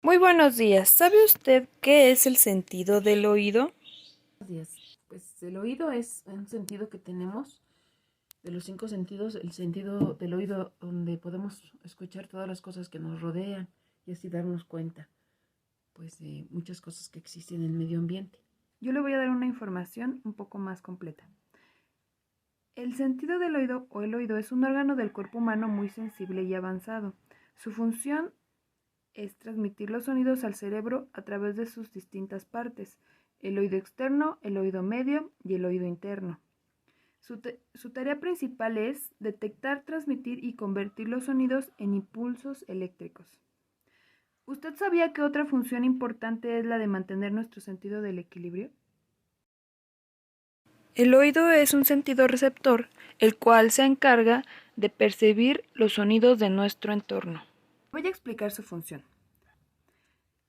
Muy buenos días. ¿Sabe usted qué es el sentido del oído? Buenos días. Pues el oído es un sentido que tenemos de los cinco sentidos, el sentido del oído donde podemos escuchar todas las cosas que nos rodean y así darnos cuenta pues de muchas cosas que existen en el medio ambiente. Yo le voy a dar una información un poco más completa. El sentido del oído o el oído es un órgano del cuerpo humano muy sensible y avanzado. Su función es transmitir los sonidos al cerebro a través de sus distintas partes, el oído externo, el oído medio y el oído interno. Su tarea principal es detectar, transmitir y convertir los sonidos en impulsos eléctricos. ¿Usted sabía que otra función importante es la de mantener nuestro sentido del equilibrio? El oído es un sentido receptor, el cual se encarga de percibir los sonidos de nuestro entorno. Voy a explicar su función.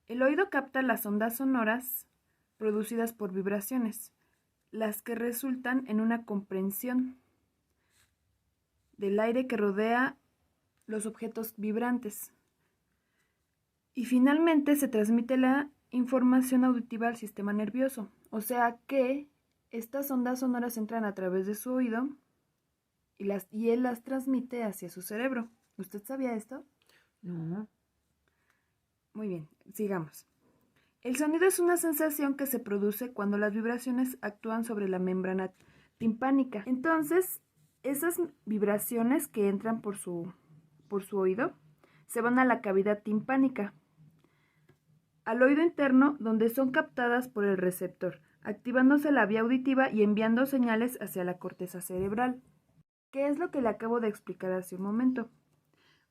El oído capta las ondas sonoras producidas por vibraciones, las que resultan en una comprensión del aire que rodea los objetos vibrantes. Y finalmente se transmite la información auditiva al sistema nervioso, o sea que estas ondas sonoras entran a través de su oído y él las transmite hacia su cerebro. ¿Usted sabía esto? No, Muy bien, sigamos. El sonido es una sensación que se produce cuando las vibraciones actúan sobre la membrana timpánica. Entonces, esas vibraciones que entran por su oído se van a la cavidad timpánica, al oído interno, donde son captadas por el receptor, activándose la vía auditiva y enviando señales hacia la corteza cerebral. ¿Qué es lo que le acabo de explicar hace un momento?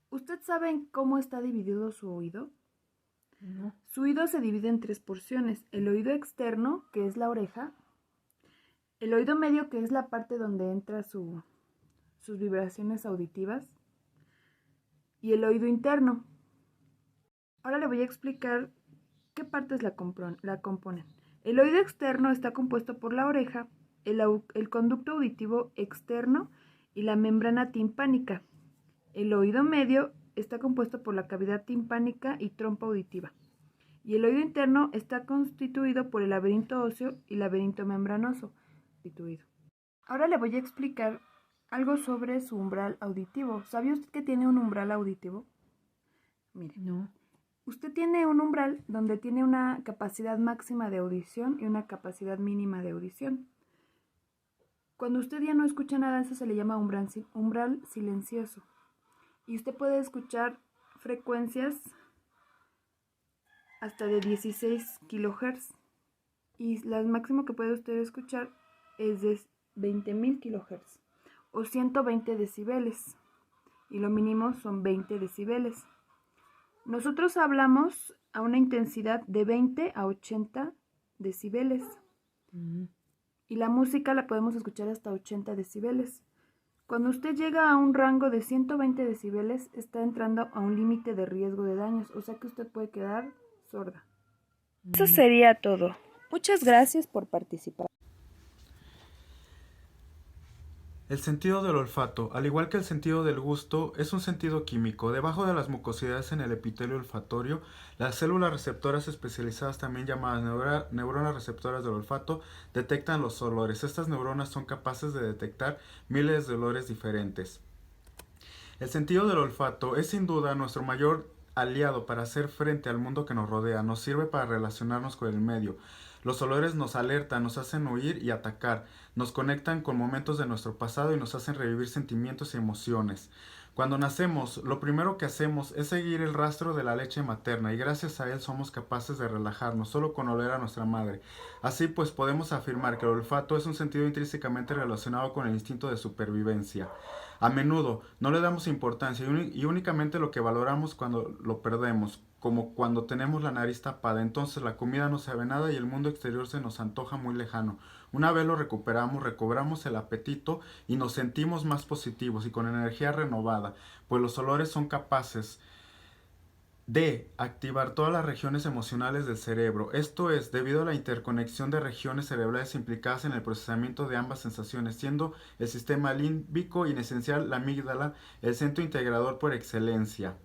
¿Usted sabe en cómo está dividido su oído? no. Su oído se divide en tres porciones: el oído externo, que es la oreja; el oído medio, que es la parte donde entran sus vibraciones auditivas; y el oído interno. Ahora le voy a explicar qué partes la componen. El oído externo está compuesto por la oreja, el conducto auditivo externo y la membrana timpánica. El oído medio está compuesto por la cavidad timpánica y trompa auditiva. Y el oído interno está constituido por el laberinto óseo y laberinto membranoso constituido. Ahora le voy a explicar algo sobre su umbral auditivo. ¿Sabía usted que tiene un umbral auditivo? Mire, No. usted tiene un umbral donde tiene una capacidad máxima de audición y una capacidad mínima de audición. Cuando usted ya no escucha nada, eso se le llama umbral silencioso. Y usted puede escuchar frecuencias hasta de 16 kHz. Y la máximo que puede usted escuchar es de 20.000 kHz o 120 decibeles. Y lo mínimo son 20 decibeles. Nosotros hablamos a una intensidad de 20 a 80 decibeles. Y la música la podemos escuchar hasta 80 decibeles. Cuando usted llega a un rango de 120 decibeles, está entrando a un límite de riesgo de daños, o sea que usted puede quedar sorda. Eso sería todo. Muchas gracias por participar. El sentido del olfato, al igual que el sentido del gusto, es un sentido químico. Debajo de las mucosidades en el epitelio olfatorio, las células receptoras especializadas, también llamadas neuronas receptoras del olfato, detectan los olores. Estas neuronas son capaces de detectar miles de olores diferentes. El sentido del olfato es sin duda nuestro mayor aliado para hacer frente al mundo que nos rodea. Nos sirve para relacionarnos con el medio. Los olores nos alertan, nos hacen huir y atacar, nos conectan con momentos de nuestro pasado y nos hacen revivir sentimientos y emociones. Cuando nacemos, lo primero que hacemos es seguir el rastro de la leche materna y gracias a él somos capaces de relajarnos solo con oler a nuestra madre. Así pues podemos afirmar que el olfato es un sentido intrínsecamente relacionado con el instinto de supervivencia. A menudo no le damos importancia y únicamente lo que valoramos cuando lo perdemos, como cuando tenemos la nariz tapada. Entonces la comida no sabe nada y el mundo exterior se nos antoja muy lejano. Una vez lo recuperamos, recobramos el apetito y nos sentimos más positivos y con energía renovada, pues los olores son capaces de activar todas las regiones emocionales del cerebro. Esto es debido a la interconexión de regiones cerebrales implicadas en el procesamiento de ambas sensaciones, siendo el sistema límbico y en esencial la amígdala el centro integrador por excelencia.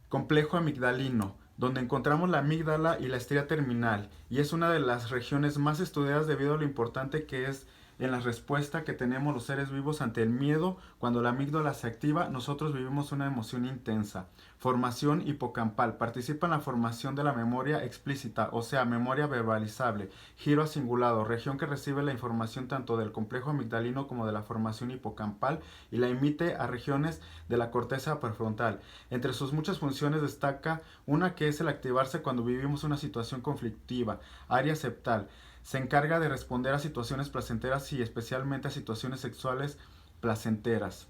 Complejo amigdalino. donde encontramos la amígdala y la estría terminal, y es una de las regiones más estudiadas debido a lo importante que es en la respuesta que tenemos los seres vivos ante el miedo. Cuando la amígdala se activa, nosotros vivimos una emoción intensa. Formación hipocampal. Participa en la formación de la memoria explícita, o sea, memoria verbalizable. Giro acingulado. Región que recibe la información tanto del complejo amigdalino como de la formación hipocampal y la emite a regiones de la corteza prefrontal. Entre sus muchas funciones destaca una que es el activarse cuando vivimos una situación conflictiva. Área septal. Se encarga de responder a situaciones placenteras y especialmente a situaciones sexuales placenteras.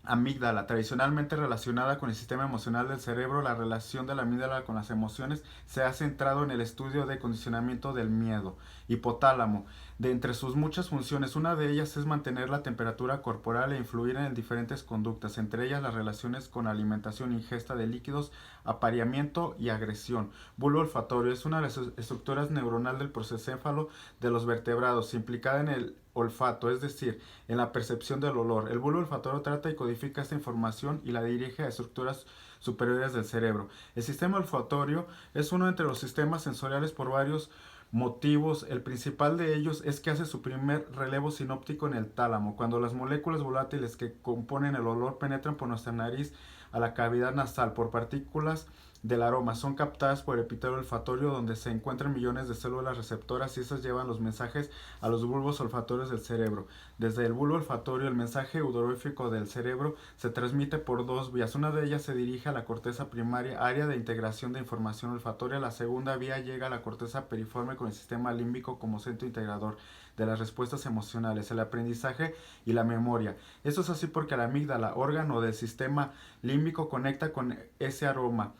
Amígdala, tradicionalmente relacionada con el sistema emocional del cerebro, la relación de la amígdala con las emociones se ha centrado en el estudio de condicionamiento del miedo. Hipotálamo, de entre sus muchas funciones, una de ellas es mantener la temperatura corporal e influir en diferentes conductas, entre ellas las relaciones con alimentación, ingesta de líquidos, apareamiento y agresión. Bulbo olfatorio es una de las estructuras neuronal del procesófalo de los vertebrados, implicada en el olfato, es decir, en la percepción del olor. El bulbo olfatorio trata y codifica esta información y la dirige a estructuras superiores del cerebro. El sistema olfatorio es uno entre los sistemas sensoriales por varios motivos. El principal de ellos es que hace su primer relevo sinóptico en el tálamo, cuando las moléculas volátiles que componen el olor penetran por nuestra nariz a la cavidad nasal por partículas del aroma. Son captadas por el epitelio olfatorio, donde se encuentran millones de células receptoras, y esas llevan los mensajes a los bulbos olfatorios del cerebro. Desde el bulbo olfatorio, el mensaje odorífico del cerebro se transmite por dos vías. Una de ellas se dirige a la corteza primaria, área de integración de información olfatoria. La segunda vía llega a la corteza periforme con el sistema límbico como centro integrador de las respuestas emocionales, el aprendizaje y la memoria. Esto es así porque la amígdala, órgano del sistema límbico, conecta con ese aroma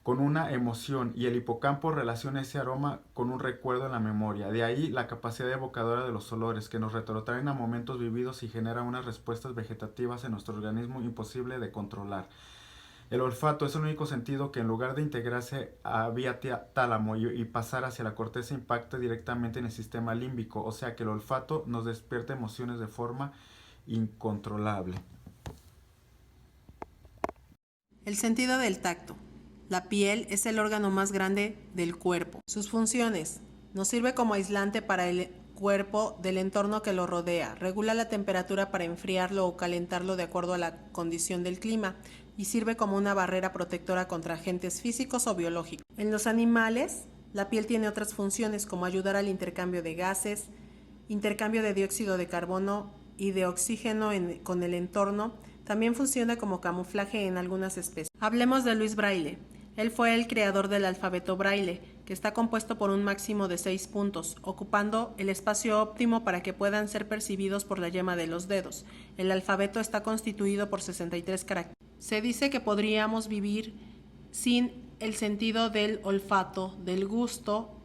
con una emoción, y el hipocampo relaciona ese aroma con un recuerdo en la memoria. De ahí la capacidad evocadora de los olores, que nos retrotraen a momentos vividos y genera unas respuestas vegetativas en nuestro organismo imposible de controlar. El olfato es el único sentido que, en lugar de integrarse a vía tálamo y pasar hacia la corteza, impacta directamente en el sistema límbico, o sea que el olfato nos despierta emociones de forma incontrolable. El sentido del tacto. La piel es el órgano más grande del cuerpo. Sus funciones: nos sirve como aislante para el cuerpo del entorno que lo rodea, regula la temperatura para enfriarlo o calentarlo de acuerdo a la condición del clima, y sirve como una barrera protectora contra agentes físicos o biológicos. En los animales, la piel tiene otras funciones como ayudar al intercambio de gases, intercambio de dióxido de carbono y de oxígeno con el entorno. También funciona como camuflaje en algunas especies. Hablemos de Louis Braille. Él fue el creador del alfabeto Braille, que está compuesto por un máximo de 6 puntos, ocupando el espacio óptimo para que puedan ser percibidos por la yema de los dedos. El alfabeto está constituido por 63 caracteres. Se dice que podríamos vivir sin el sentido del olfato, del gusto,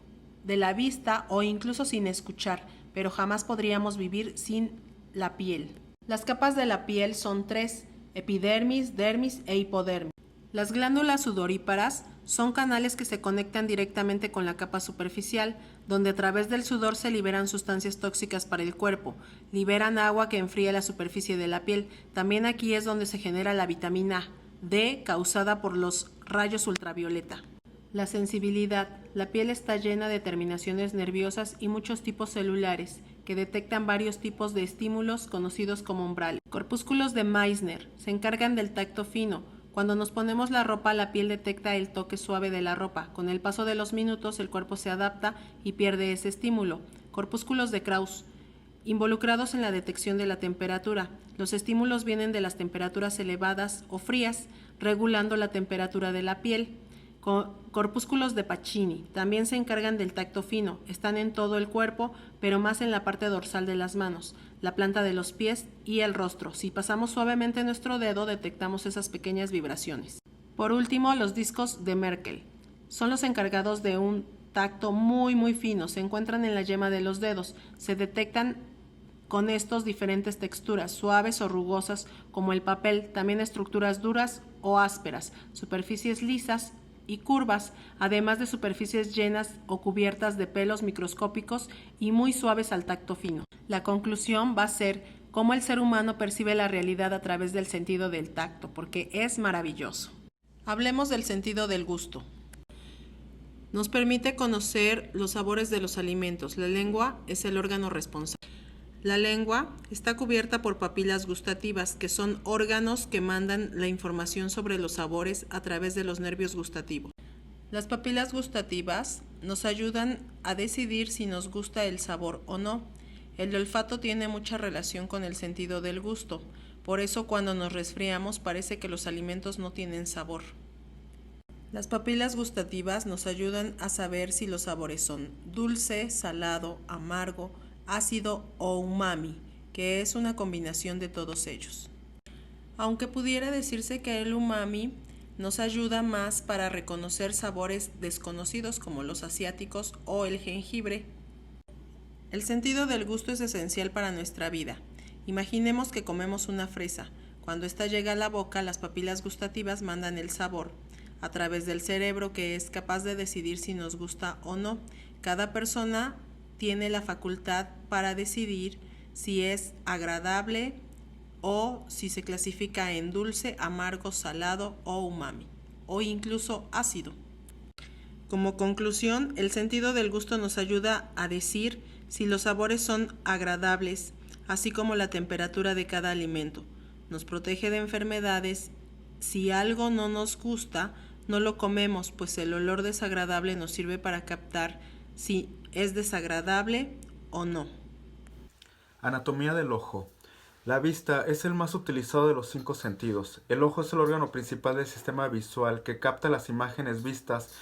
de la vista o incluso sin escuchar, pero jamás podríamos vivir sin la piel. Las capas de la piel son 3: epidermis, dermis e hipodermis. Las glándulas sudoríparas son canales que se conectan directamente con la capa superficial, donde a través del sudor se liberan sustancias tóxicas para el cuerpo. Liberan agua que enfría la superficie de la piel. También aquí es donde se genera la vitamina D, causada por los rayos ultravioleta. La sensibilidad. La piel está llena de terminaciones nerviosas y muchos tipos celulares que detectan varios tipos de estímulos conocidos como umbrales. Corpúsculos de Meissner se encargan del tacto fino. Cuando nos ponemos la ropa, la piel detecta el toque suave de la ropa. Con el paso de los minutos, el cuerpo se adapta y pierde ese estímulo. Corpúsculos de Krauss, involucrados en la detección de la temperatura. Los estímulos vienen de las temperaturas elevadas o frías, regulando la temperatura de la piel. Corpúsculos de Pacini también se encargan del tacto fino. Están en todo el cuerpo, pero más en la parte dorsal de las manos, la planta de los pies y el rostro. Si pasamos suavemente nuestro dedo, detectamos esas pequeñas vibraciones. Por último, los discos de Merkel. Son los encargados de un tacto muy fino. Se encuentran en la yema de los dedos. Se detectan con estos diferentes texturas, suaves o rugosas como el papel, también estructuras duras o ásperas, superficies lisas y curvas, además de superficies llenas o cubiertas de pelos microscópicos y muy suaves al tacto fino. La conclusión va a ser cómo el ser humano percibe la realidad a través del sentido del tacto, porque es maravilloso. Hablemos del sentido del gusto. Nos permite conocer los sabores de los alimentos. La lengua es el órgano responsable. La lengua está cubierta por papilas gustativas, que son órganos que mandan la información sobre los sabores a través de los nervios gustativos. Las papilas gustativas nos ayudan a decidir si nos gusta el sabor o no. El olfato tiene mucha relación con el sentido del gusto. Por eso cuando nos resfriamos parece que los alimentos no tienen sabor. Las papilas gustativas nos ayudan a saber si los sabores son dulce, salado, amargo, ácido o umami, que es una combinación de todos ellos. Aunque pudiera decirse que el umami nos ayuda más para reconocer sabores desconocidos como los asiáticos o el jengibre. El sentido del gusto es esencial para nuestra vida. Imaginemos que comemos una fresa. Cuando ésta llega a la boca, las papilas gustativas mandan el sabor a través del cerebro, que es capaz de decidir si nos gusta o no. Cada persona tiene la facultad para decidir si es agradable o si se clasifica en dulce, amargo, salado o umami, o incluso ácido. Como conclusión, el sentido del gusto nos ayuda a decir si los sabores son agradables, así como la temperatura de cada alimento. Nos protege de enfermedades. Si algo no nos gusta, no lo comemos, pues el olor desagradable nos sirve para captar si es desagradable o no. Anatomía del ojo. La vista es el más utilizado de los 5 sentidos. El ojo es el órgano principal del sistema visual que capta las imágenes vistas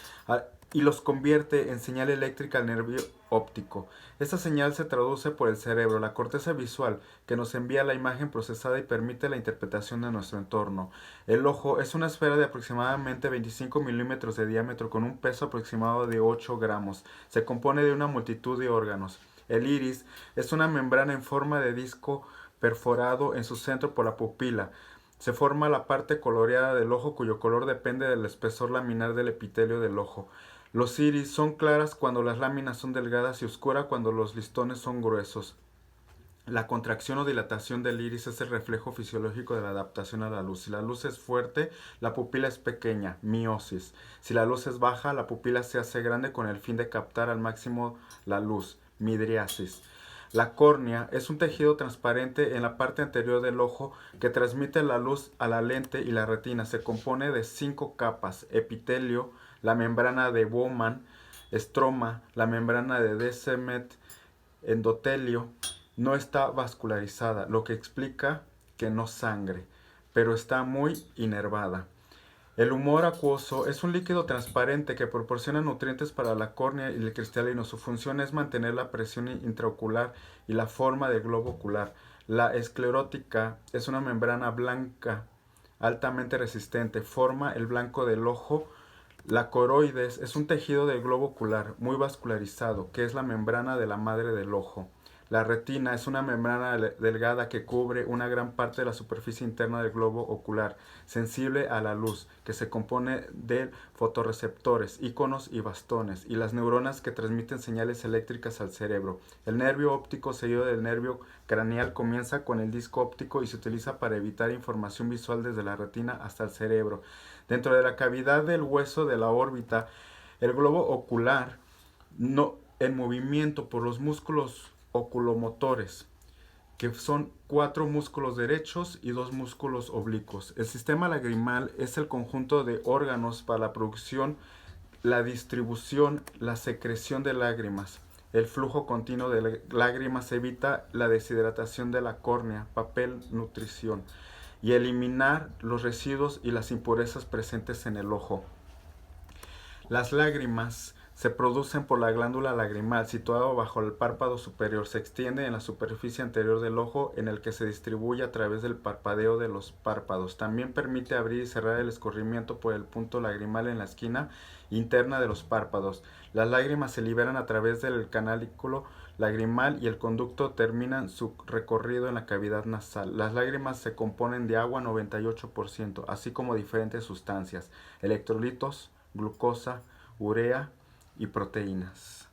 y los convierte en señal eléctrica al nervio óptico. Esta señal se traduce por el cerebro, la corteza visual, que nos envía la imagen procesada y permite la interpretación de nuestro entorno. El ojo es una esfera de aproximadamente 25 milímetros de diámetro con un peso aproximado de 8 gramos. Se compone de una multitud de órganos. El iris es una membrana en forma de disco perforado en su centro por la pupila. Se forma la parte coloreada del ojo, cuyo color depende del espesor laminar del epitelio del ojo. Los iris son claras cuando las láminas son delgadas y oscuras cuando los listones son gruesos. La contracción o dilatación del iris es el reflejo fisiológico de la adaptación a la luz. Si la luz es fuerte, la pupila es pequeña, miosis. Si la luz es baja, la pupila se hace grande con el fin de captar al máximo la luz, midriasis. La córnea es un tejido transparente en la parte anterior del ojo que transmite la luz a la lente y la retina. Se compone de 5 capas: epitelio, la membrana de Bowman, estroma, la membrana de Descemet, endotelio. No está vascularizada, lo que explica que no sangre, pero está muy inervada. El humor acuoso es un líquido transparente que proporciona nutrientes para la córnea y el cristalino. Su función es mantener la presión intraocular y la forma del globo ocular. La esclerótica es una membrana blanca altamente resistente, forma el blanco del ojo. La coroides es un tejido del globo ocular muy vascularizado, que es la membrana de la madre del ojo. La retina es una membrana delgada que cubre una gran parte de la superficie interna del globo ocular, sensible a la luz, que se compone de fotorreceptores, iconos y bastones, y las neuronas que transmiten señales eléctricas al cerebro. El nervio óptico, seguido del nervio craneal, comienza con el disco óptico y se utiliza para evitar información visual desde la retina hasta el cerebro. Dentro de la cavidad del hueso de la órbita, el globo ocular en movimiento por los músculos oculomotores, que son 4 músculos derechos y 2 músculos oblicuos. El sistema lagrimal es el conjunto de órganos para la producción, la distribución, la secreción de lágrimas. El flujo continuo de lágrimas evita la deshidratación de la córnea, papel nutrición, y eliminar los residuos y las impurezas presentes en el ojo. Las lágrimas se producen por la glándula lagrimal, situada bajo el párpado superior. Se extiende en la superficie anterior del ojo, en el que se distribuye a través del parpadeo de los párpados. También permite abrir y cerrar el escurrimiento por el punto lagrimal en la esquina interna de los párpados. Las lágrimas se liberan a través del canalículo lagrimal y el conducto terminan su recorrido en la cavidad nasal. Las lágrimas se componen de agua 98%, así como diferentes sustancias, electrolitos, glucosa, urea y proteínas.